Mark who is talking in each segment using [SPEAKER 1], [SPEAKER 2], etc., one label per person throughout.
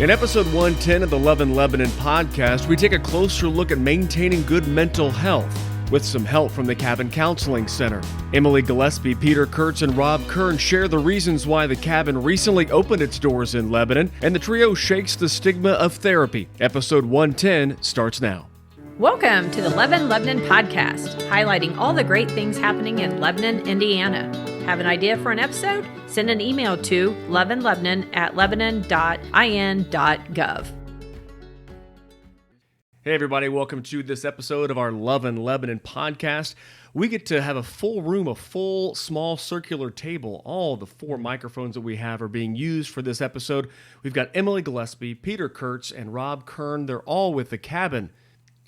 [SPEAKER 1] In episode 110 of the Love in Lebanon podcast, we take a closer look at maintaining good mental health with some help from the Cabin Counseling Center. Emily Gillespie, Peter Curts, and Rob Kern share the reasons why the Cabin recently opened its doors in Lebanon, and the trio shakes the stigma of therapy. Episode 110 starts now.
[SPEAKER 2] Welcome to the Love in Lebanon podcast, highlighting all the great things happening in Lebanon, Indiana. Have an idea for an episode? Send an email to loveinlebanon@lebanon.in.gov.
[SPEAKER 1] Hey everybody, welcome to this episode of our Love in Lebanon podcast. We get to have a full room, a full small circular table. All the 4 microphones that we have are being used for this episode. We've got Emily Gillespie, Peter Curts, and Rob Kern. They're all with the Cabin.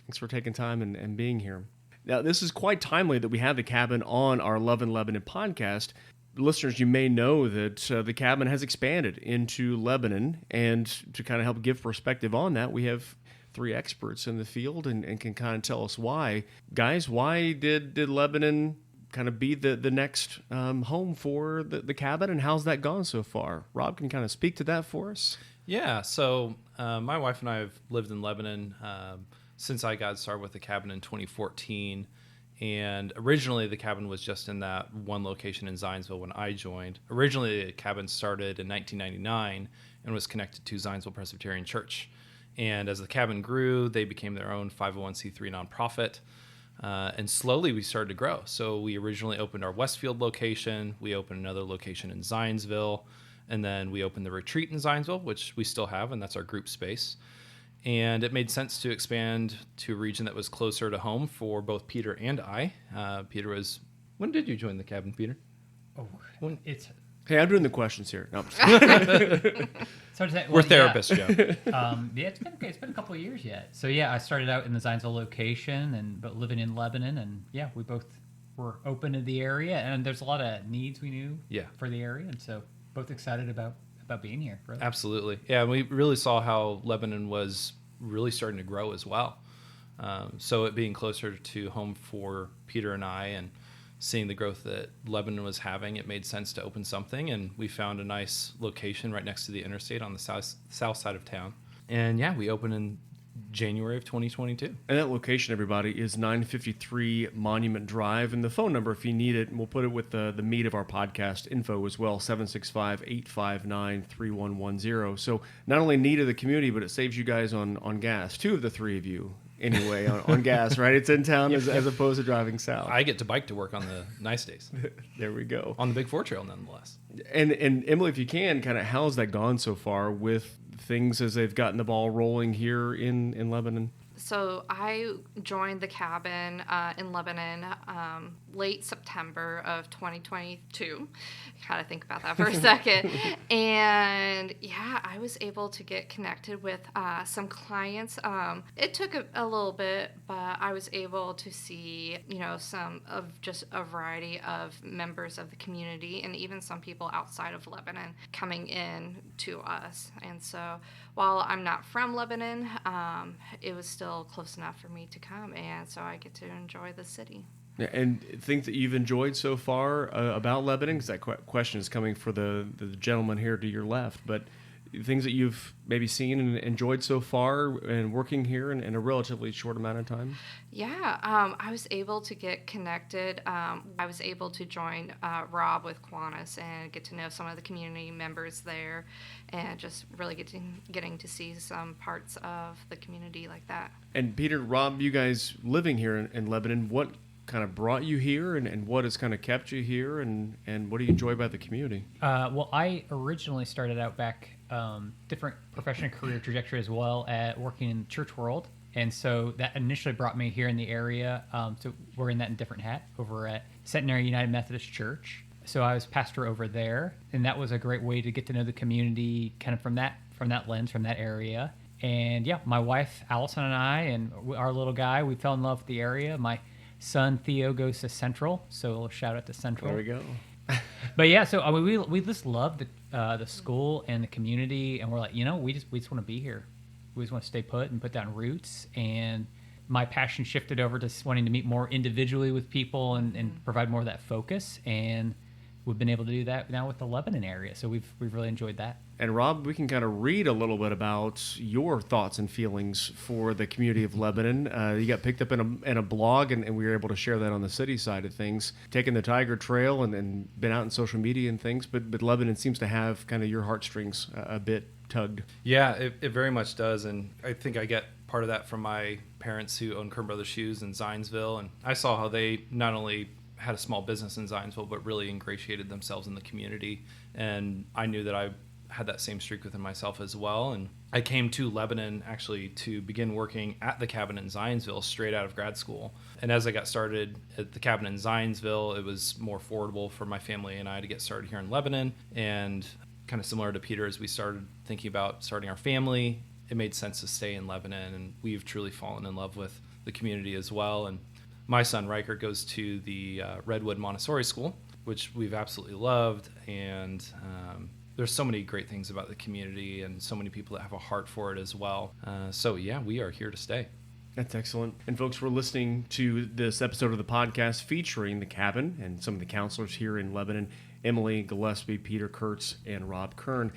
[SPEAKER 1] Thanks for taking time and being here. Now, this is quite timely that we have the Cabin on our Love in Lebanon podcast. Listeners, you may know that the Cabin has expanded into Lebanon, and to kind of help give perspective on that, we have 3 experts in the field and can kind of tell us why. Guys, why did Lebanon kind of be the next home for the Cabin, and how's that gone so far? Rob can kind of speak to that for us.
[SPEAKER 3] Yeah, so my wife and I have lived in Lebanon since I got started with the Cabin in 2014. And originally the Cabin was just in that one location in Zionsville when I joined. Originally the Cabin started in 1999 and was connected to Zionsville Presbyterian Church. And as the Cabin grew, they became their own 501c3 nonprofit. And slowly we started to grow. So we originally opened our Westfield location. We opened another location in Zionsville. And then we opened the retreat in Zionsville, which we still have, and that's our group space. And it made sense to expand to a region that was closer to home for both Peter and I. Peter was... When did you join the Cabin, Peter?
[SPEAKER 1] Hey, I'm doing the questions here. No,
[SPEAKER 3] we're therapists, Joe.
[SPEAKER 4] It's been a couple of years yet. So yeah, I started out in the Zionsville location, but living in Lebanon, and yeah, we both were open to the area, and there's a lot of needs we knew for the area, and so both excited about being here. Really.
[SPEAKER 3] Absolutely. Yeah, we really saw how Lebanon was really starting to grow as well. So it being closer to home for Peter and I, and seeing the growth that Lebanon was having, it made sense to open something, and we found a nice location right next to the interstate on the south side of town. And yeah, we opened in January of 2022. And
[SPEAKER 1] that location, everybody, is 953 Monument Drive. And the phone number, if you need it, we'll put it with the meat of our podcast info as well, 765-859-3110. So not only need of the community, but it saves you guys on gas. 2 of the 3 of you, anyway, on gas, right? It's in town as opposed to driving south.
[SPEAKER 3] I get to bike to work on the nice days.
[SPEAKER 1] There we go.
[SPEAKER 3] On the Big 4 Trail, nonetheless.
[SPEAKER 1] And Emily, if you can, kind of how's that gone so far with things as they've gotten the ball rolling here in Lebanon?
[SPEAKER 5] So I joined the Cabin in Lebanon late September of 2022. Got to think about that for a second. And yeah, I was able to get connected with some clients. It took a little bit, but I was able to see, some of just a variety of members of the community, and even some people outside of Lebanon coming in to us. And so while I'm not from Lebanon, it was still close enough for me to come, and so I get to enjoy the city.
[SPEAKER 1] Yeah, and things that you've enjoyed so far about Lebanon, because that question is coming for the gentleman here to your left, but things that you've maybe seen and enjoyed so far and working here in a relatively short amount of time?
[SPEAKER 5] Yeah, I was able to get connected. I was able to join Rob with Kiwanis and get to know some of the community members there, and just really getting to see some parts of the community like that.
[SPEAKER 1] And Peter, Rob, you guys living here in Lebanon, what kind of brought you here, and what has kind of kept you here, and what do you enjoy about the community?
[SPEAKER 4] Well, I originally started out back different professional career trajectory as well at working in the church world, and so that initially brought me here in the area. So wearing that in different hat over at Centenary United Methodist Church. So I was pastor over there, and that was a great way to get to know the community kind of from that lens, from that area. And yeah, my wife Allison and I and our little guy, we fell in love with the area. My son Theo goes to Central, so shout out to Central.
[SPEAKER 1] There we go.
[SPEAKER 4] But yeah, so I mean, we just love the school and the community, and we're like, we just want to be here. We just want to stay put and put down roots. And my passion shifted over to wanting to meet more individually with people and provide more of that focus. And we've been able to do that now with the Lebanon area. So we've really enjoyed that.
[SPEAKER 1] And Rob, we can kind of read a little bit about your thoughts and feelings for the community of Lebanon. You got picked up in a blog, and we were able to share that on the city side of things, taking the Tiger Trail and been out in social media and things. But Lebanon seems to have kind of your heartstrings a bit tugged.
[SPEAKER 3] Yeah, it very much does. And I think I get part of that from my parents who own Kern Brothers Shoes in Zionsville. And I saw how they not only had a small business in Zionsville, but really ingratiated themselves in the community. And I knew that I had that same streak within myself as well. And I came to Lebanon actually to begin working at the cabin in Zionsville straight out of grad school. And as I got started at the cabin in Zionsville, it was more affordable for my family and I to get started here in Lebanon. And kind of similar to Peter, as we started thinking about starting our family, it made sense to stay in Lebanon. And we've truly fallen in love with the community as well. And my son Riker goes to the Redwood Montessori School, which we've absolutely loved. And there's so many great things about the community and so many people that have a heart for it as well. So yeah, we are here to stay.
[SPEAKER 1] That's excellent. And folks, we're listening to this episode of the podcast featuring the cabin and some of the counselors here in Lebanon, Emily, Gillespie, Peter, Curts, and Rob Kern.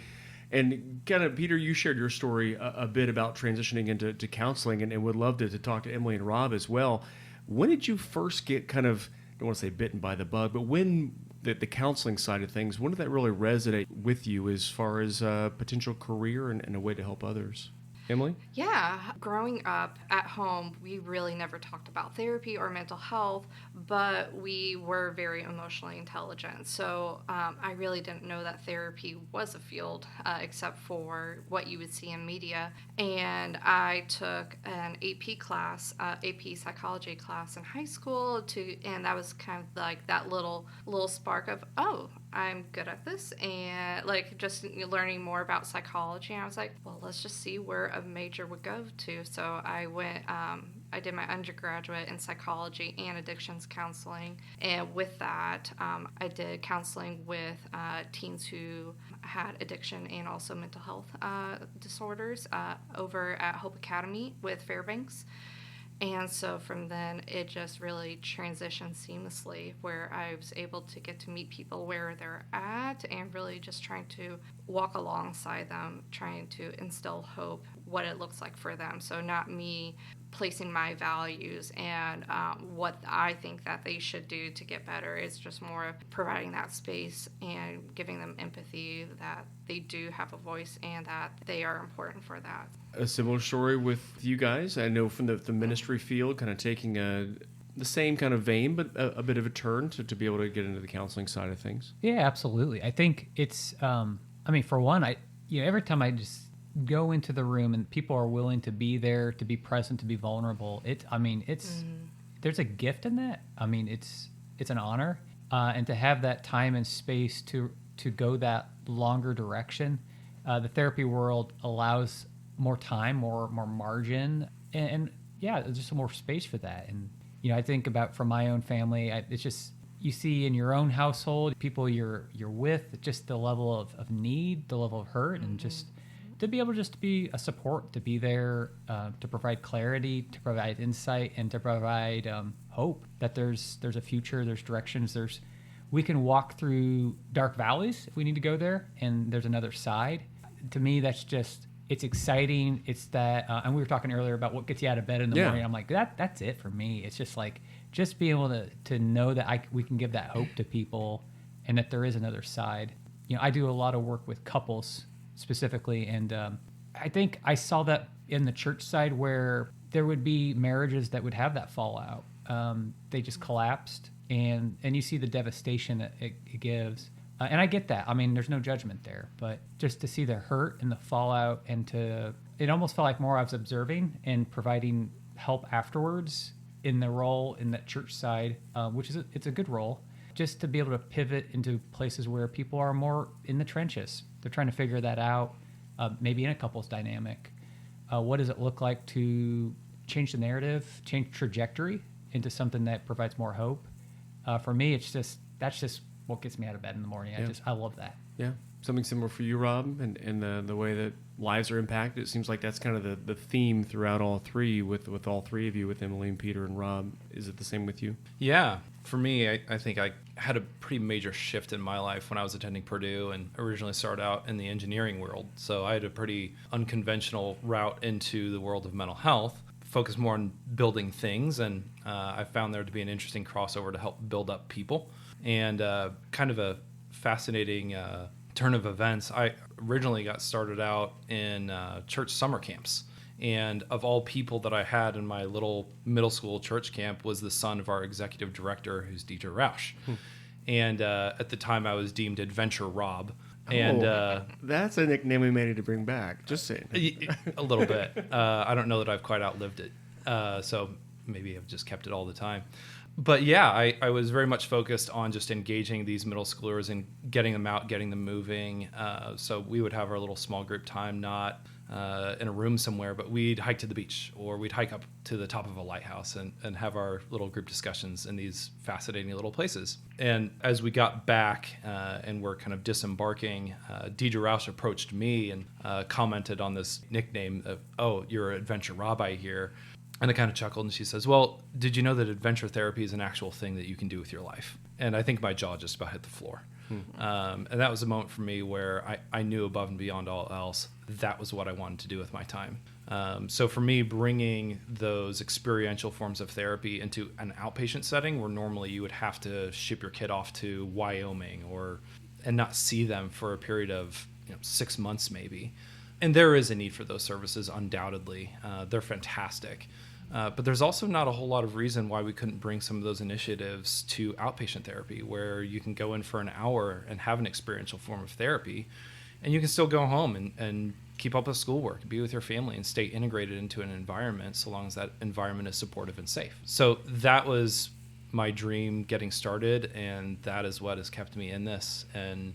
[SPEAKER 1] And kind of, Peter, you shared your story a bit about transitioning into counseling, and would love to talk to Emily and Rob as well. When did you first get kind of, I don't want to say bitten by the bug, but when the counseling side of things, when did that really resonate with you as far as a potential career and a way to help others? Emily?
[SPEAKER 5] Yeah, growing up at home, we really never talked about therapy or mental health, but we were very emotionally intelligent. So I really didn't know that therapy was a field except for what you would see in media. And I took an AP class, AP psychology class in high school, and that was kind of like that little spark of, oh, I'm good at this, and like just learning more about psychology. And I was like, well, let's just see where a major would go to. So I went, I did my undergraduate in psychology and addictions counseling. And with that, I did counseling with teens who had addiction and also mental health disorders over at Hope Academy with Fairbanks. And so from then, it just really transitioned seamlessly, where I was able to get to meet people where they're at and really just trying to walk alongside them, trying to instill hope, what it looks like for them. So not me placing my values and what I think that they should do to get better. It's just more of providing that space and giving them empathy that they do have a voice and that they are important for that.
[SPEAKER 1] A similar story with you guys. I know from the ministry field, kind of taking the same kind of vein, but a bit of a turn to be able to get into the counseling side of things.
[SPEAKER 4] Yeah, absolutely. I think it's, for one, every time I just go into the room and people are willing to be there, to be present, to be vulnerable, there's a gift in that. It's an honor, and to have that time and space to go that longer direction. The therapy world allows more time, more margin, and yeah, there's just more space for that. And I think about from my own family, it's just, you see in your own household, people you're with, just the level of need, the level of hurt, and just to be able just to be a support, to be there, to provide clarity, to provide insight, and to provide hope that there's a future, there's directions, we can walk through dark valleys if we need to go there, and there's another side. To me, that's just, it's exciting. It's that, and we were talking earlier about what gets you out of bed in the morning. I'm like, that's it for me. It's just like, just being able to know that we can give that hope to people and that there is another side. I do a lot of work with couples specifically, and I think I saw that in the church side where there would be marriages that would have that fallout. They just collapsed, and you see the devastation that it gives. And I get that. There's no judgment there, but just to see the hurt and the fallout, and it almost felt like more I was observing and providing help afterwards in the role in that church side, which is it's a good role, just to be able to pivot into places where people are more in the trenches. They're trying to figure that out, maybe in a couple's dynamic. What does it look like to change the narrative, change trajectory into something that provides more hope? For me, that's just what gets me out of bed in the morning. I love that.
[SPEAKER 1] Yeah. Something similar for you, Rob, and the way that lives are impacted. It seems like that's kind of the theme throughout all three, with all three of you, with Emily and Peter and Rob. Is it the same with you?
[SPEAKER 3] Yeah. For me, I think I had a pretty major shift in my life when I was attending Purdue and originally started out in the engineering world. So I had a pretty unconventional route into the world of mental health, focused more on building things. And I found there to be an interesting crossover to help build up people. And kind of a fascinating turn of events. I originally got started out in church summer camps. And of all people that I had in my little middle school church camp was the son of our executive director, who's DJ Roush. And at the time, I was deemed Adventure Rob. And
[SPEAKER 1] that's a nickname we may need to bring back. Just saying.
[SPEAKER 3] A little bit. I don't know that I've quite outlived it. So maybe I've just kept it all the time. But yeah, I was very much focused on just engaging these middle schoolers and getting them out, getting them moving. So we would have our little small group time, not in a room somewhere, but we'd hike to the beach or we'd hike up to the top of a lighthouse and have our little group discussions in these fascinating little places. And as we got back and were kind of disembarking, DJ Roush approached me and commented on this nickname of, "Oh, you're Adventure Rob, I hear." And I kind of chuckled, and she says, "Well, did you know that adventure therapy is an actual thing that you can do with your life?" And I think my jaw just about hit the floor. And that was a moment for me where I knew above and beyond all else, that was what I wanted to do with my time. So for me, bringing those experiential forms of therapy into an outpatient setting where normally you would have to ship your kid off to Wyoming and not see them for a period of 6 months maybe. And there is a need for those services, undoubtedly. They're fantastic. But there's also not a whole lot of reason why we couldn't bring some of those initiatives to outpatient therapy, where you can go in for an hour and have an experiential form of therapy, and you can still go home and keep up with schoolwork, be with your family, and stay integrated into an environment so long as that environment is supportive and safe. So that was my dream getting started, and that is what has kept me in this. And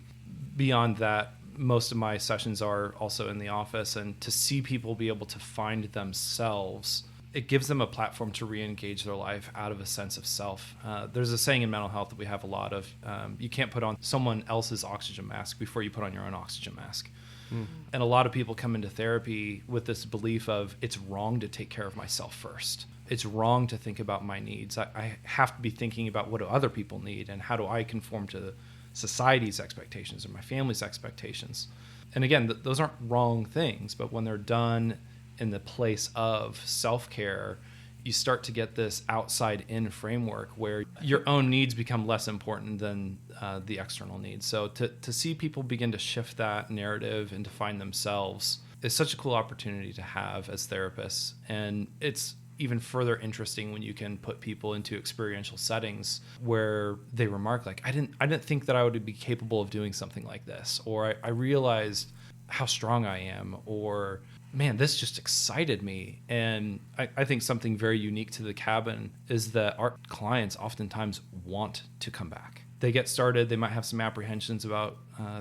[SPEAKER 3] beyond that, most of my sessions are also in the office, and to see people be able to find themselves, it gives them a platform to re-engage their life out of a sense of self. There's a saying in mental health that we have a lot of, you can't put on someone else's oxygen mask before you put on your own oxygen mask. And a lot of people come into therapy with this belief of, it's wrong to take care of myself first. It's wrong to think about my needs. I have to be thinking about what do other people need and how do I conform to society's expectations or my family's expectations. And again, those aren't wrong things, but when they're done in the place of self-care, you start to get this outside-in framework where your own needs become less important than the external needs. So to see people begin to shift that narrative and to find themselves is such a cool opportunity to have as therapists. And it's even further interesting when you can put people into experiential settings where they remark like, I didn't think that I would be capable of doing something like this, or I realized how strong I am, or man, this just excited me. And I think something very unique to the cabin is that our clients oftentimes want to come back. They get started, they might have some apprehensions about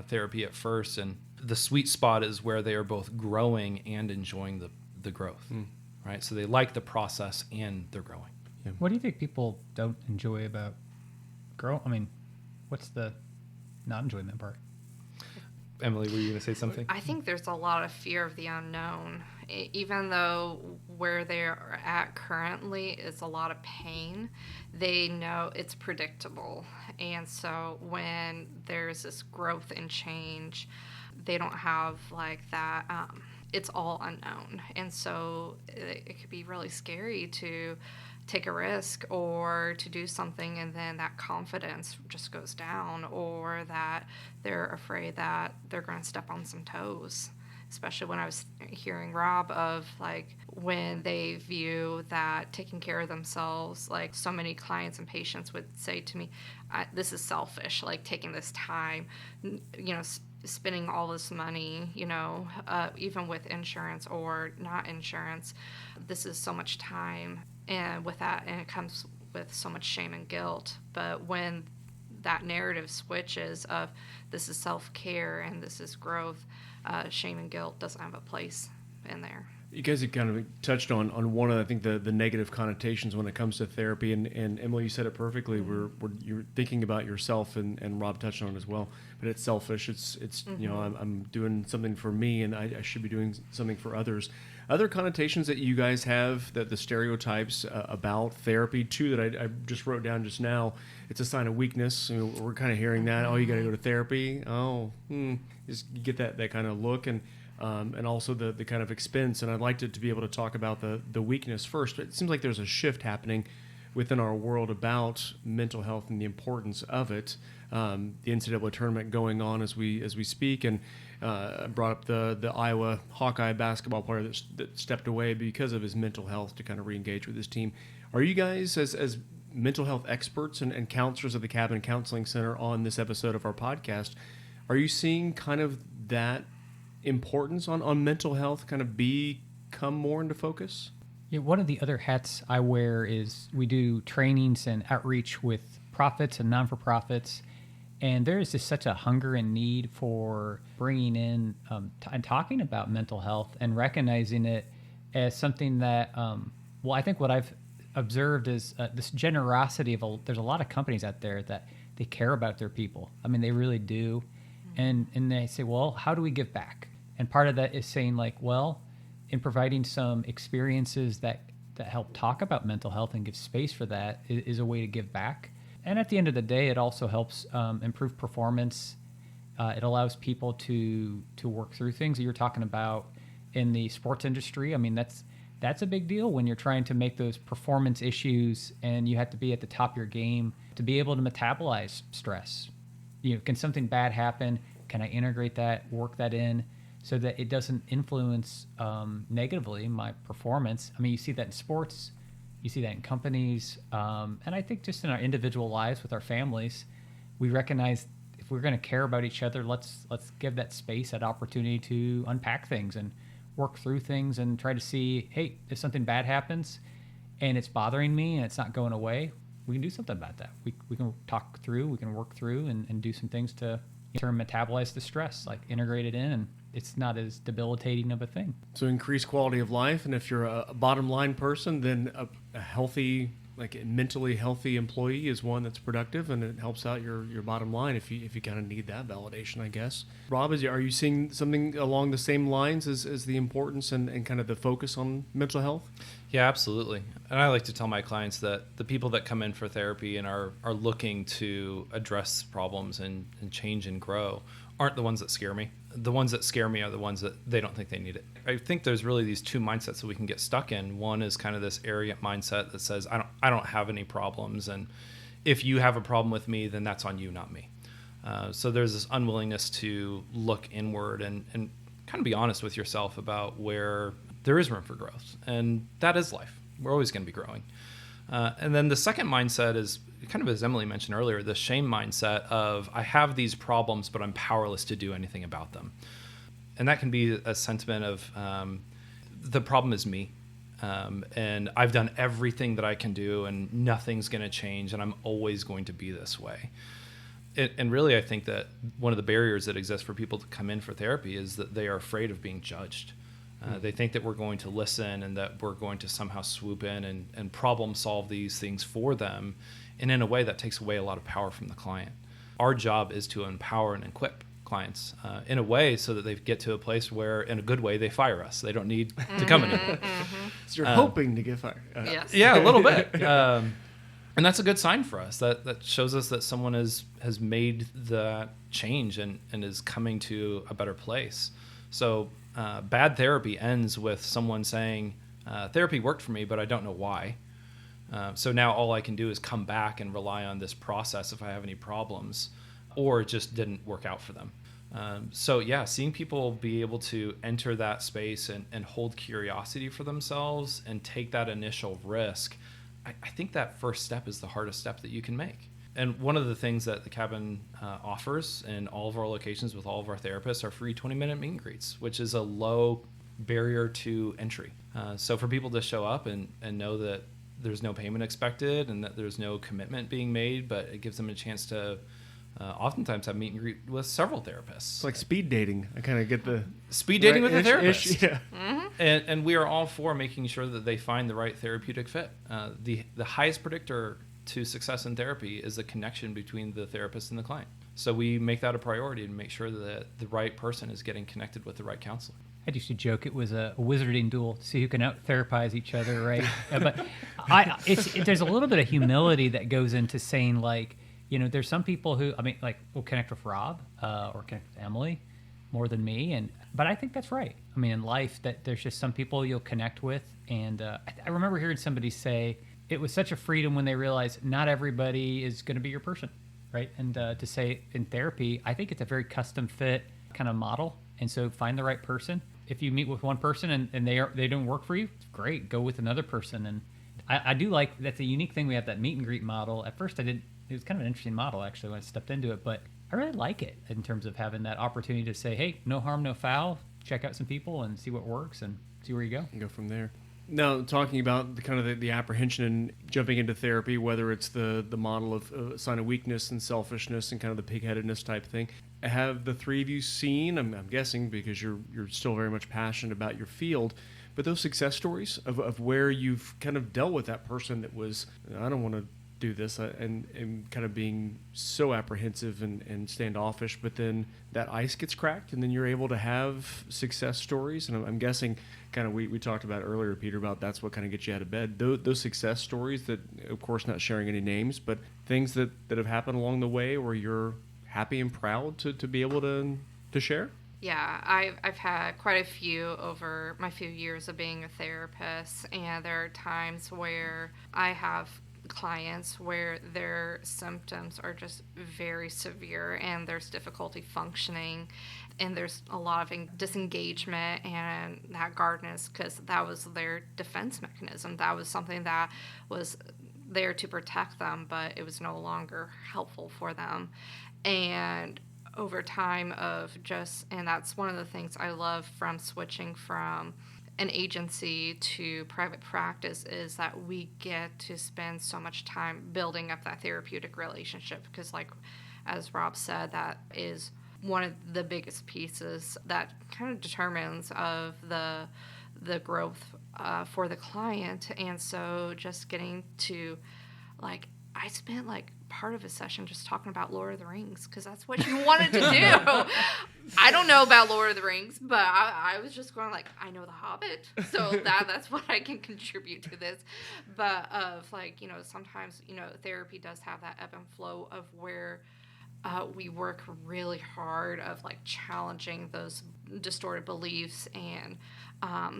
[SPEAKER 3] therapy at first, and the sweet spot is where they are both growing and enjoying the growth. Right? So they like the process and they're growing.
[SPEAKER 1] Yeah.
[SPEAKER 4] What do you think people don't enjoy about what's the not enjoyment part?
[SPEAKER 3] Emily, were you going to say something?
[SPEAKER 5] I think there's a lot of fear of the unknown. Even though where they're at currently is a lot of pain, they know it's predictable. And so when there's this growth and change, they don't have like that, it's all unknown. And so it could be really scary to take a risk or to do something, and then that confidence just goes down, or that they're afraid that they're going to step on some toes. Especially when I was hearing Rob of like when they view that taking care of themselves, like so many clients and patients would say to me, this is selfish, like taking this time, spending all this money, even with insurance or not insurance, this is so much time. And with that, and it comes with so much shame and guilt. But when that narrative switches of this is self-care and this is growth, shame and guilt doesn't have a place in there.
[SPEAKER 1] You guys have kind of touched on one of, I think, the negative connotations when it comes to therapy, and Emily, you said it perfectly. You're thinking about yourself, and Rob touched on it as well. But it's selfish. It's I'm doing something for me, and I should be doing something for others. Other connotations that you guys have, that the stereotypes about therapy too, that I just wrote down just now. It's a sign of weakness. We're kind of hearing that. Oh, you got to go to therapy. Oh, just get that kind of look, and also the kind of expense. And I'd like to be able to talk about the weakness first. It seems like there's a shift happening within our world about mental health and the importance of it. The NCAA tournament going on as we speak, and brought up the Iowa Hawkeye basketball player that stepped away because of his mental health to kind of re-engage with his team. Are you guys, as mental health experts and counselors of the Cabin Counseling Center on this episode of our podcast, are you seeing kind of that importance on mental health kind of become more into focus?
[SPEAKER 4] Yeah, one of the other hats I wear is we do trainings and outreach with profits and non-for-profits, and there is just such a hunger and need for bringing in and talking about mental health and recognizing it as something that, I think what I've observed is this generosity of there's a lot of companies out there that they care about their people. I mean, they really do, and they say, well, how do we give back? And part of that is saying, like, well, in providing some experiences that help talk about mental health and give space for that is a way to give back. And at the end of the day, it also helps improve performance. It allows people to work through things that you're talking about in the sports industry. I mean, that's a big deal when you're trying to make those performance issues, and you have to be at the top of your game to be able to metabolize stress. Can something bad happen? Can I integrate that, work that in, so that it doesn't influence negatively my performance? I mean, you see that in sports, you see that in companies, and I think just in our individual lives with our families, we recognize if we're going to care about each other, let's give that space, that opportunity to unpack things and work through things and try to see, hey, if something bad happens and it's bothering me and it's not going away, we can do something about that. We can talk through, we can work through and do some things to metabolize the stress, like integrate it in, and it's not as debilitating of a thing.
[SPEAKER 1] So increase quality of life, and if you're a bottom line person, then a healthy, like a mentally healthy employee is one that's productive, and it helps out your bottom line if you kind of need that validation, I guess. Rob, are you seeing something along the same lines as the importance and kind of the focus on mental health?
[SPEAKER 3] Yeah, absolutely. And I like to tell my clients that the people that come in for therapy and are looking to address problems and change and grow aren't the ones that scare me. The ones that scare me are the ones that they don't think they need it. I think there's really these two mindsets that we can get stuck in. One is kind of this arrogant mindset that says, I don't have any problems, and if you have a problem with me, then that's on you, not me. So there's this unwillingness to look inward and kind of be honest with yourself about where there is room for growth. And that is life. We're always going to be growing. And then the second mindset is kind of, as Emily mentioned earlier, the shame mindset of, I have these problems, but I'm powerless to do anything about them. And that can be a sentiment of, the problem is me. And I've done everything that I can do, and nothing's going to change, and I'm always going to be this way. And really, I think that one of the barriers that exists for people to come in for therapy is that they are afraid of being judged. They think that we're going to listen and that we're going to somehow swoop in and problem solve these things for them. And in a way that takes away a lot of power from the client. Our job is to empower and equip clients in a way so that they get to a place where, in a good way, they fire us. They don't need to come anymore.
[SPEAKER 1] So you're hoping to get fired.
[SPEAKER 5] Yes.
[SPEAKER 3] Yeah, a little bit. And that's a good sign for us. That shows us that someone has made the change and is coming to a better place. So bad therapy ends with someone saying, therapy worked for me, but I don't know why. So now all I can do is come back and rely on this process if I have any problems, or it just didn't work out for them. So yeah, seeing people be able to enter that space and hold curiosity for themselves and take that initial risk, I think that first step is the hardest step that you can make. And one of the things that the Cabin offers in all of our locations with all of our therapists are free 20-minute meet and greets, which is a low barrier to entry. So for people to show up and know that there's no payment expected and that there's no commitment being made, but it gives them a chance to oftentimes have meet and greet with several therapists.
[SPEAKER 1] It's like speed dating. I kind of get the
[SPEAKER 3] Speed dating with a
[SPEAKER 1] ish,
[SPEAKER 3] therapist.
[SPEAKER 1] yeah.
[SPEAKER 3] And we are all for making sure that they find the right therapeutic fit. The highest predictor to success in therapy is the connection between the therapist and the client. So we make that a priority to make sure that the right person is getting connected with the right counselor.
[SPEAKER 4] I used to joke it was a wizarding duel to see who can out-therapize each other, right? But there's a little bit of humility that goes into saying, like, you know, there's some people who, I mean, like, will connect with Rob or connect with Emily more than me, but I think that's right. I mean, in life, that there's just some people you'll connect with, and I remember hearing somebody say it was such a freedom when they realized not everybody is going to be your person, right? And to say in therapy, I think it's a very custom fit kind of model, and so find the right person. If you meet with one person and they don't work for you, great, go with another person. And I do like, that's a unique thing. We have that meet and greet model. At first it was kind of an interesting model actually when I stepped into it, but I really like it in terms of having that opportunity to say, hey, no harm, no foul, check out some people and see what works and see where you go.
[SPEAKER 1] And go from there. Now, talking about the apprehension and jumping into therapy, whether it's the model of sign of weakness and selfishness and kind of the pig-headedness type thing, have the three of you seen, I'm guessing because you're still very much passionate about your field, but those success stories of where you've kind of dealt with that person that was, I don't want to do this, and kind of being so apprehensive and standoffish, but then that ice gets cracked and then you're able to have success stories. And I'm guessing kind of we talked about earlier, Peter, about that's what kind of gets you out of bed. Those success stories that, of course, not sharing any names, but things that have happened along the way where you're happy and proud to be able to share?
[SPEAKER 5] Yeah, I've had quite a few over my few years of being a therapist, and there are times where I have clients where their symptoms are just very severe and there's difficulty functioning and there's a lot of disengagement and that guardedness because that was their defense mechanism. That was something that was there to protect them, but it was no longer helpful for them. And over time and that's one of the things I love from switching from an agency to private practice is that we get to spend so much time building up that therapeutic relationship because, like as Rob said, that is one of the biggest pieces that kind of determines of the growth for the client. And so just getting to, like, I spent like part of a session just talking about Lord of the Rings because that's what you wanted to do. I don't know about Lord of the Rings, but I was just going like, I know The Hobbit, so that's what I can contribute to this. But of like, you know, sometimes, you know, therapy does have that ebb and flow of where we work really hard of like challenging those distorted beliefs and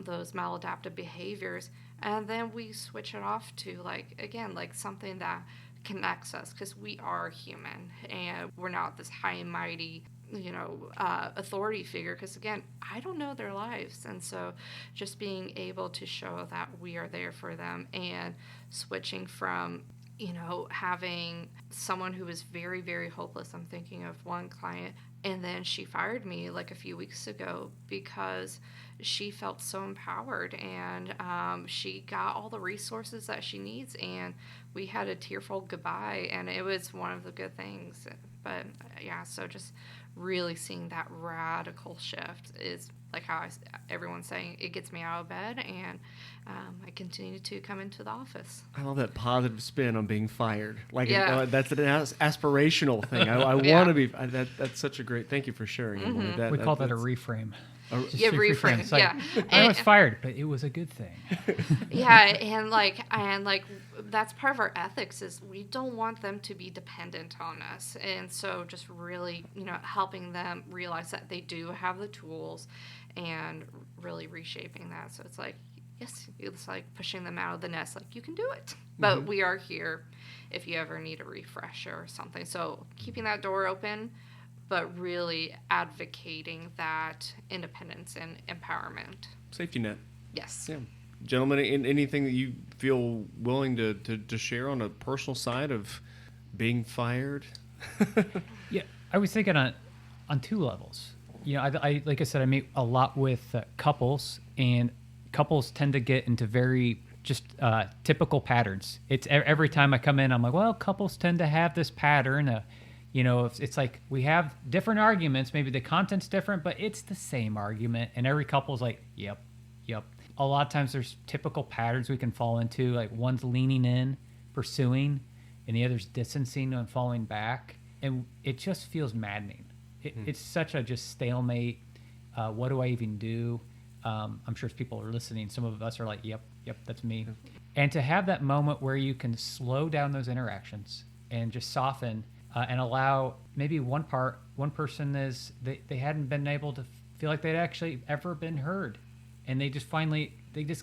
[SPEAKER 5] those maladaptive behaviors, and then we switch it off to like, again, like something that connects us because we are human and we're not this high and mighty, you know, authority figure because, again, I don't know their lives. And so just being able to show that we are there for them and switching from, you know, having someone who was very, very hopeless. I'm thinking of one client, and then she fired me like a few weeks ago because she felt so empowered and she got all the resources that she needs, and we had a tearful goodbye, and it was one of the good things. But yeah, so just really seeing that radical shift is like how everyone's saying, it gets me out of bed, and I continue to come into the office.
[SPEAKER 1] I love that positive spin on being fired. Like,
[SPEAKER 5] yeah.
[SPEAKER 1] That's an aspirational thing. I want to be. That's such a great. Thank you for sharing.
[SPEAKER 5] Mm-hmm.
[SPEAKER 4] We call that a reframe.
[SPEAKER 5] Reframe.
[SPEAKER 4] It's like,
[SPEAKER 5] Yeah,
[SPEAKER 4] I was fired, but it was a good thing.
[SPEAKER 5] Yeah, and like that's part of our ethics is we don't want them to be dependent on us, and so just really, you know, helping them realize that they do have the tools, and really reshaping that. So it's like, yes, it's like pushing them out of the nest, like you can do it, but we are here if you ever need a refresher or something. So keeping that door open, but really advocating that independence and empowerment.
[SPEAKER 1] Safety net.
[SPEAKER 5] Yes.
[SPEAKER 1] Yeah. Gentlemen, anything that you feel willing to share on a personal side of being fired?
[SPEAKER 4] Yeah, I was thinking on two levels. You know, I like I said, I meet a lot with couples, and couples tend to get into very just typical patterns. It's every time I come in, I'm like, well, couples tend to have this pattern. You know, it's like we have different arguments. Maybe the content's different, but it's the same argument. And every couple's like, yep. A lot of times there's typical patterns we can fall into. Like one's leaning in, pursuing, and the other's distancing and falling back. And it just feels maddening. It's such a just stalemate. What do I even do? I'm sure as people are listening, some of us are like, yep, that's me. And to have that moment where you can slow down those interactions and just soften and allow maybe one person is they hadn't been able to feel like they'd actually ever been heard. And they just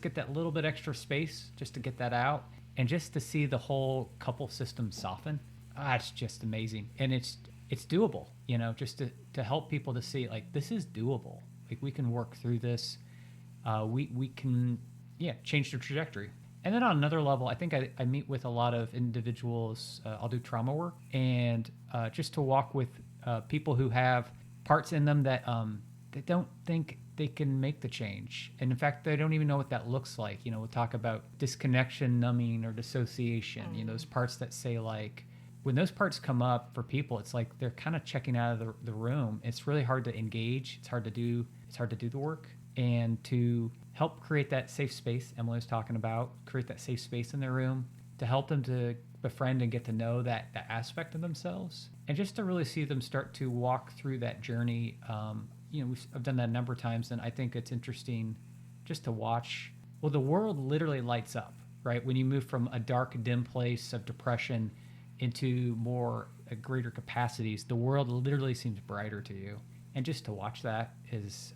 [SPEAKER 4] get that little bit extra space just to get that out and just to see the whole couple system soften. It's just amazing. And it's doable, you know, just to help people to see like, this is doable. Like we can work through this. We can, change the trajectory. And then on another level, I think I meet with a lot of individuals. I'll do trauma work and just to walk with people who have parts in them that they don't think they can make the change. And in fact, they don't even know what that looks like. You know, we'll talk about disconnection, numbing, or dissociation. You know, those parts that say like, when those parts come up for people, it's like they're kind of checking out of the room. It's really hard to engage. It's hard to do the work. And to help create that safe space Emily was talking about, create that safe space in their room, to help them to befriend and get to know that aspect of themselves, and just to really see them start to walk through that journey. I've done that a number of times, and I think it's interesting just to watch. Well, the world literally lights up, right? When you move from a dark, dim place of depression into greater capacities, the world literally seems brighter to you. And just to watch that is,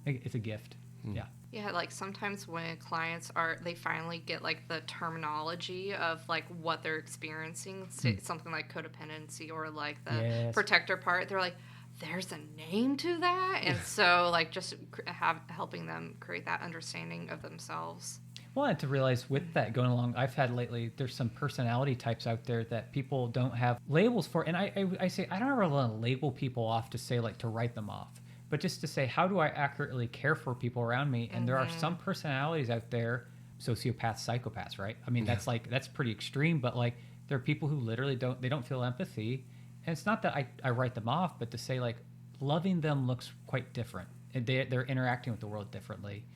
[SPEAKER 4] it's a gift. Yeah.
[SPEAKER 5] Yeah, like sometimes when clients they finally get like the terminology of like what they're experiencing, something like codependency or like the protector part, they're like, there's a name to that. And so like just helping them create that understanding of themselves.
[SPEAKER 4] Well, and to realize with that going along, I've had lately, there's some personality types out there that people don't have labels for. And I say, I don't ever want to label people off to say like to write them off, but just to say, how do I accurately care for people around me? And there are some personalities out there, sociopaths, psychopaths, right? I mean, that's pretty extreme, but like there are people who literally don't feel empathy. And it's not that I write them off, but to say like loving them looks quite different. They're interacting with the world differently.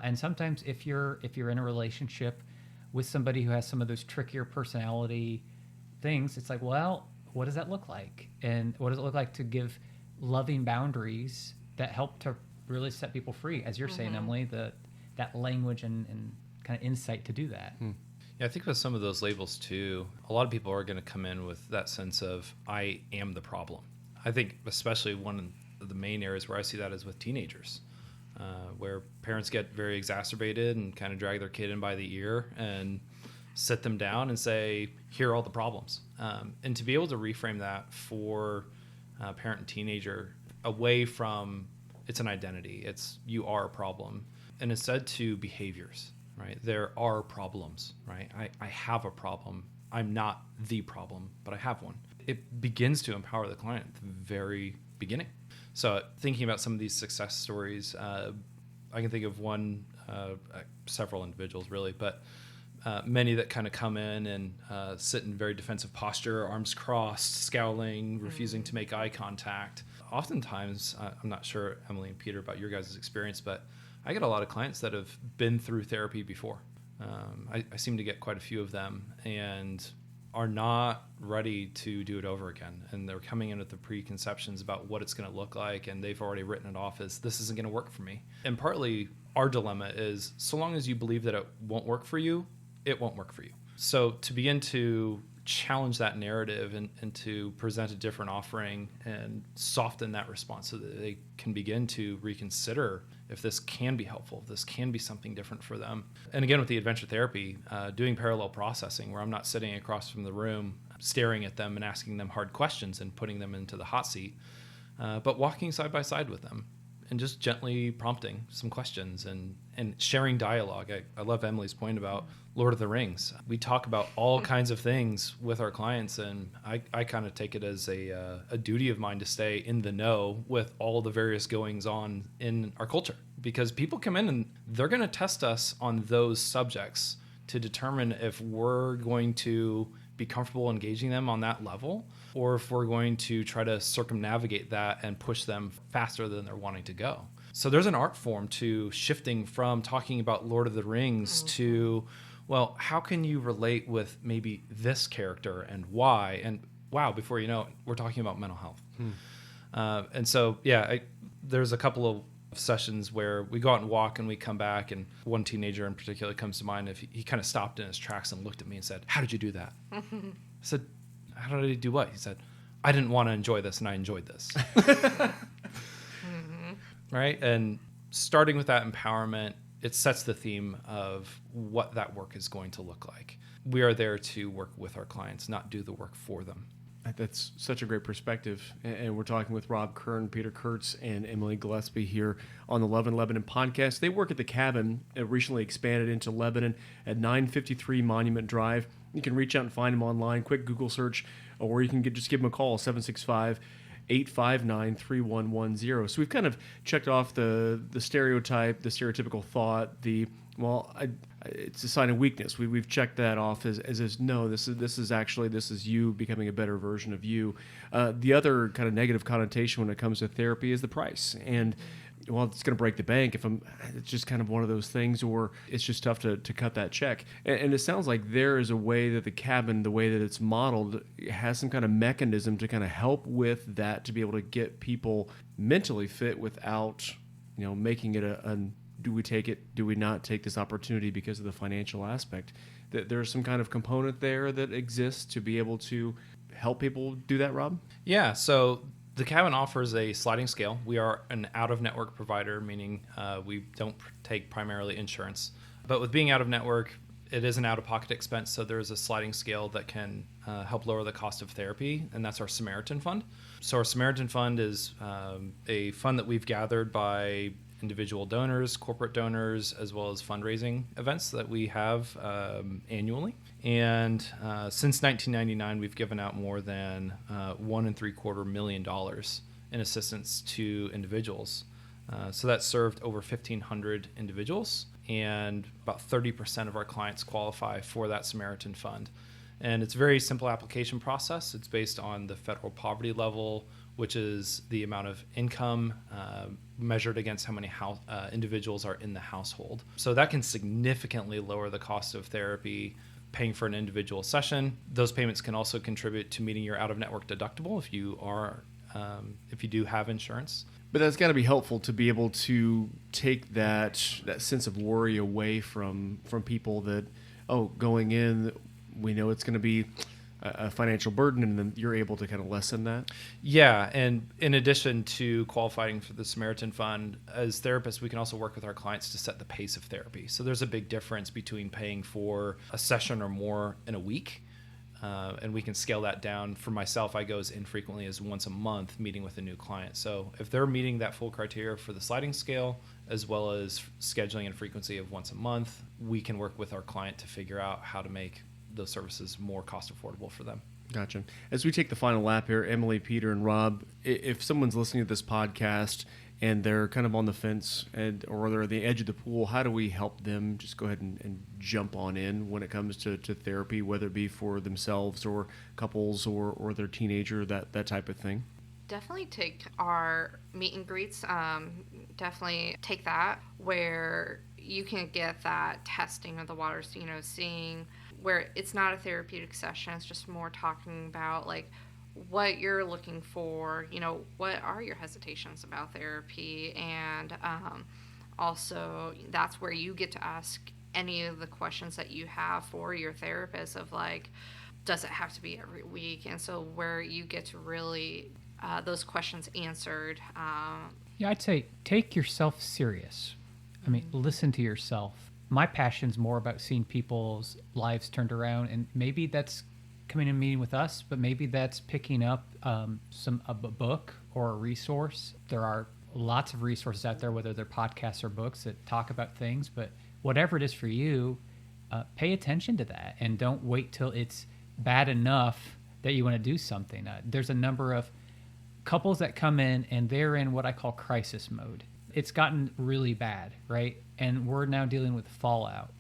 [SPEAKER 4] And sometimes if you're in a relationship with somebody who has some of those trickier personality things, it's like, well, what does that look like? And what does it look like to give loving boundaries that help to really set people free, as you're saying, Emily, that language and kind of insight to do that.
[SPEAKER 3] Yeah, I think with some of those labels too, a lot of people are going to come in with that sense of I am the problem. I think especially one of the main areas where I see that is with teenagers. Where parents get very exacerbated and kind of drag their kid in by the ear and sit them down and say, here are all the problems. And to be able to reframe that for a parent and teenager away from it's an identity, it's you are a problem, and instead to behaviors, right? There are problems, right? I have a problem. I'm not the problem, but I have one. It begins to empower the client at the very beginning. So thinking about some of these success stories, I can think of several individuals really, but many that kind of come in and sit in very defensive posture, arms crossed, scowling, refusing to make eye contact. Oftentimes, I'm not sure, Emily and Peter, about your guys' experience, but I get a lot of clients that have been through therapy before. I seem to get quite a few of them and are not ready to do it over again. And they're coming in with the preconceptions about what it's going to look like, and they've already written it off as this isn't going to work for me. And partly our dilemma is so long as you believe that it won't work for you, it won't work for you. So to begin to challenge that narrative and to present a different offering and soften that response so that they can begin to reconsider if this can be helpful, if this can be something different for them. And again, with the adventure therapy, doing parallel processing where I'm not sitting across from the room, staring at them and asking them hard questions and putting them into the hot seat, but walking side by side with them and just gently prompting some questions and sharing dialogue. I love Emily's point about Lord of the Rings. We talk about all kinds of things with our clients, and I kind of take it as a duty of mine to stay in the know with all the various goings on in our culture, because people come in and they're going to test us on those subjects to determine if we're going to be comfortable engaging them on that level, or if we're going to try to circumnavigate that and push them faster than they're wanting to go. So there's an art form to shifting from talking about Lord of the Rings to, well, how can you relate with maybe this character and why? And wow, before you know it, we're talking about mental health. And so, there's a couple of sessions where we go out and walk and we come back, and one teenager in particular comes to mind. If he kind of stopped in his tracks and looked at me and said, "How did you do that?" I said, "How did I do what?" He said, "I didn't want to enjoy this, and I enjoyed this." Right? And starting with that empowerment, it sets the theme of what that work is going to look like. We are there to work with our clients, not do the work for them.
[SPEAKER 1] That's such a great perspective. And we're talking with Rob Kern, Peter Curts, and Emily Gillespie here on the Love in Lebanon podcast. They work at the Cabin, recently expanded into Lebanon at 953 Monument Drive. You can reach out and find them online, quick Google search, or you can just give them a call, 765-859-3110. So we've kind of checked off the stereotype, the stereotypical thought, it's a sign of weakness. We've checked that off as no, this is you becoming a better version of you. The other kind of negative connotation when it comes to therapy is the price. And well, it's going to break the bank it's just kind of one of those things, or it's just tough to cut that check. And it sounds like there is a way that the Cabin, the way that it's modeled, has some kind of mechanism to kind of help with that, to be able to get people mentally fit without, making it do we take it? Do we not take this opportunity because of the financial aspect? That there's some kind of component there that exists to be able to help people do that, Rob?
[SPEAKER 3] Yeah. So the Cabin offers a sliding scale. We are an out-of-network provider, meaning we don't take primarily insurance. But with being out-of-network, it is an out-of-pocket expense, so there is a sliding scale that can help lower the cost of therapy, and that's our Samaritan Fund. So our Samaritan Fund is a fund that we've gathered by individual donors, corporate donors, as well as fundraising events that we have annually. And since 1999, we've given out more than $1.75 million in assistance to individuals. So that served over 1,500 individuals, and about 30% of our clients qualify for that Samaritan Fund. And it's a very simple application process. It's based on the federal poverty level, which is the amount of income measured against how many individuals are in the household. So that can significantly lower the cost of therapy, paying for an individual session. Those payments can also contribute to meeting your out-of-network deductible if you do have insurance.
[SPEAKER 1] But that's got to be helpful to be able to take that sense of worry away from people that, going in, we know it's going to be a financial burden, and then you're able to kind of lessen that?
[SPEAKER 3] Yeah, and in addition to qualifying for the Samaritan Fund, as therapists, we can also work with our clients to set the pace of therapy. So there's a big difference between paying for a session or more in a week, and we can scale that down. For myself, I go as infrequently as once a month meeting with a new client. So if they're meeting that full criteria for the sliding scale, as well as scheduling and frequency of once a month, we can work with our client to figure out how to make those services more cost affordable for them.
[SPEAKER 1] Gotcha. As we take the final lap here, Emily, Peter, and Rob, if someone's listening to this podcast and they're kind of on the fence or they're at the edge of the pool, how do we help them just go ahead and jump on in when it comes to therapy, whether it be for themselves or couples or their teenager, that type of thing?
[SPEAKER 5] Definitely take our meet and greets. Definitely take that, where you can get that testing of the waters, seeing where it's not a therapeutic session. It's just more talking about like what you're looking for, what are your hesitations about therapy. And also that's where you get to ask any of the questions that you have for your therapist of like, does it have to be every week? And so where you get to really those questions answered.
[SPEAKER 4] Yeah, I'd say take yourself serious. I mean, listen to yourself. My passion's more about seeing people's lives turned around, and maybe that's coming in a meeting with us, but maybe that's picking up a book or a resource. There are lots of resources out there, whether they're podcasts or books that talk about things, but whatever it is for you, pay attention to that, and don't wait till it's bad enough that you want to do something. There's a number of couples that come in and they're in what I call crisis mode. It's gotten really bad, right? And we're now dealing with fallout.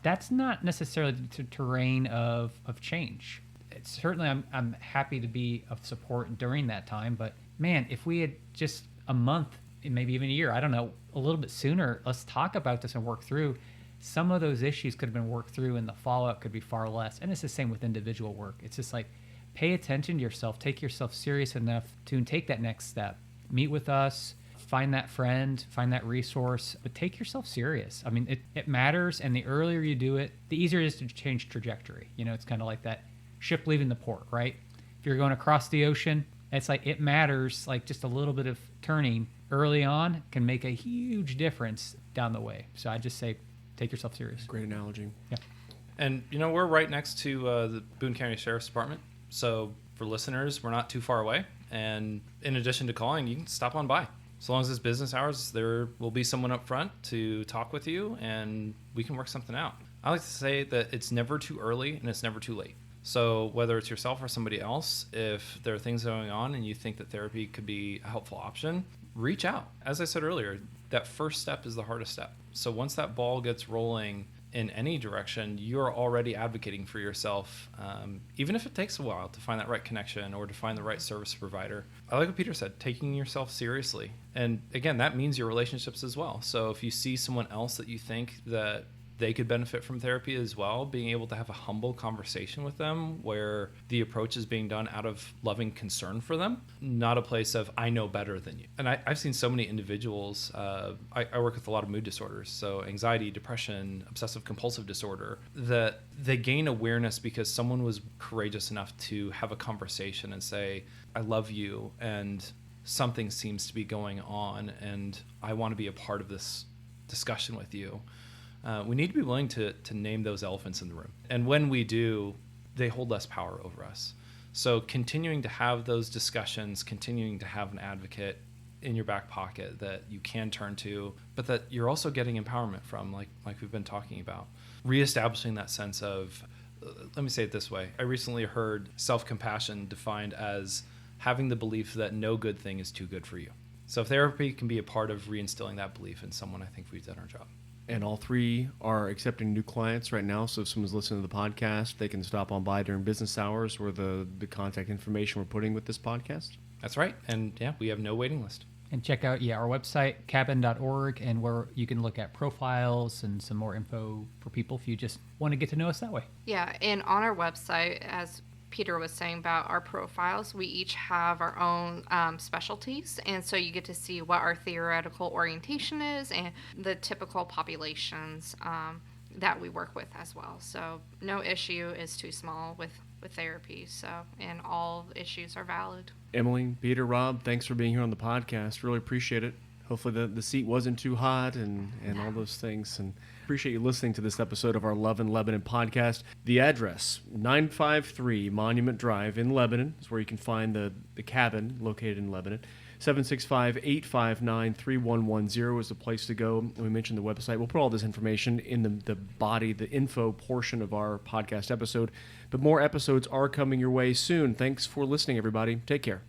[SPEAKER 4] that's not necessarily the terrain of change. Certainly, I'm happy to be of support during that time. But man, if we had just a month, maybe even a year, I don't know, a little bit sooner, let's talk about this and work through. Some of those issues could have been worked through, and the fallout could be far less. And it's the same with individual work. It's just like, pay attention to yourself, take yourself serious enough to take that next step. Meet with us, find that friend, find that resource, but take yourself serious. I mean, it matters, and the earlier you do it, the easier it is to change trajectory. You know, it's kind of like that ship leaving the port, right? If you're going across the ocean, it's like it matters, like just a little bit of turning early on can make a huge difference down the way. So I just say, take yourself serious.
[SPEAKER 1] Great analogy.
[SPEAKER 4] Yeah.
[SPEAKER 3] And, you know, we're right next to the Boone County Sheriff's Department. So for listeners, we're not too far away. And in addition to calling, you can stop on by. As long as it's business hours, there will be someone up front to talk with you, and we can work something out. I like to say that it's never too early and it's never too late. So whether it's yourself or somebody else, if there are things going on and you think that therapy could be a helpful option, reach out. As I said earlier, that first step is the hardest step. So once that ball gets rolling in any direction, you're already advocating for yourself, even if it takes a while to find that right connection or to find the right service provider. I like what Peter said, taking yourself seriously. And again, that means your relationships as well. So if you see someone else that you think that they could benefit from therapy as well, being able to have a humble conversation with them where the approach is being done out of loving concern for them, not a place of, I know better than you. And I've seen so many individuals, I work with a lot of mood disorders, so anxiety, depression, obsessive compulsive disorder, that they gain awareness because someone was courageous enough to have a conversation and say, I love you, and something seems to be going on, and I want to be a part of this discussion with you. We need to be willing to name those elephants in the room. And when we do, they hold less power over us. So continuing to have those discussions, continuing to have an advocate in your back pocket that you can turn to, but that you're also getting empowerment from, like we've been talking about. Reestablishing that sense of, let me say it this way. I recently heard self-compassion defined as having the belief that no good thing is too good for you. So if therapy can be a part of reinstilling that belief in someone, I think we've done our job.
[SPEAKER 1] And all three are accepting new clients right now. So if someone's listening to the podcast, they can stop on by during business hours or the contact information we're putting with this podcast.
[SPEAKER 3] That's right. And yeah, we have no waiting list.
[SPEAKER 4] And check out, our website, cabin.org, and where you can look at profiles and some more info for people if you just want to get to know us that way.
[SPEAKER 5] Yeah, and on our website, as Peter was saying about our profiles, we each have our own specialties, and so you get to see what our theoretical orientation is and the typical populations that we work with as well. So no issue is too small with therapy, so, and all issues are valid.
[SPEAKER 1] Emily, Peter, Rob, thanks for being here on the podcast. Really appreciate it. Hopefully the seat wasn't too hot and all those things. And appreciate you listening to this episode of our Love in Lebanon podcast. The address, 953 Monument Drive in Lebanon, is where you can find the cabin located in Lebanon. 765-859-3110 is the place to go. And we mentioned the website. We'll put all this information in the body, the info portion of our podcast episode. But more episodes are coming your way soon. Thanks for listening, everybody. Take care.